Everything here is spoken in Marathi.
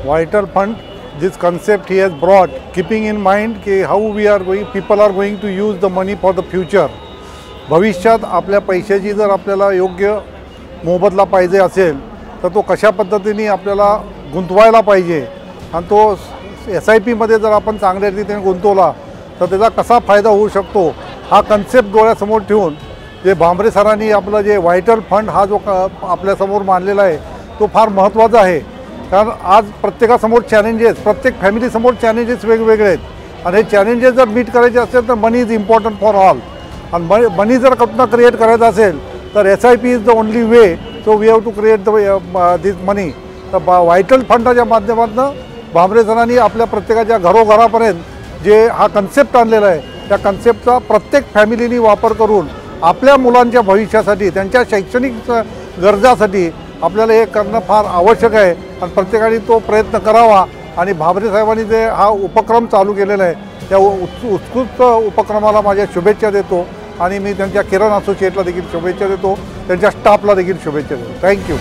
vital fund, this concept he has brought, keeping in mind कि how we are going, people are going to use the money for the future. भविष्यात आपल्या पैशाची जर आपल्याला योग्य मोबदला पाहिजे असेल तर तो कशा पद्धतीने आपल्याला गुंतवायला पाहिजे आणि तो SIP मध्ये जर आपण चांगल्या रीतीने गुंतवला तर त्याचा कसा फायदा होऊ शकतो हा कन्सेप्ट डोळ्यासमोर ठेवून जे भांबरे सरांनी आपलं जे व्हायटल फंड हा जो आपल्यासमोर मांडलेला आहे तो फार महत्त्वाचा आहे. कारण आज प्रत्येकासमोर चॅलेंजेस, प्रत्येक फॅमिलीसमोर चॅलेंजेस वेगवेगळे आहेत आणि हे चॅलेंजेस जर मीट करायचे असेल तर money is important for all. आणि मनी जर कुठनं क्रिएट करायचं असेल तर SIP is the only way. So we have to create this money. तर व्हायटल फंडाच्या माध्यमातून भांबरे सरांनी आपल्या प्रत्येकाच्या घरोघरापर्यंत जे हा कन्सेप्ट आणलेला आहे त्या कन्सेप्टचा प्रत्येक फॅमिलीनी वापर करून आपल्या मुलांच्या भविष्यासाठी, त्यांच्या शैक्षणिक गरजासाठी आपल्याला हे करणं फार आवश्यक आहे आणि प्रत्येकाने तो प्रयत्न करावा. आणि भांबरे साहेबांनी जे हा उपक्रम चालू केलेला आहे त्या उत्कृष्ट उपक्रमाला माझ्या शुभेच्छा देतो आणि मी त्यांच्या किरण असोसिएटला देखील शुभेच्छा देतो, त्यांच्या स्टाफला देखील शुभेच्छा देतो. थँक्यू.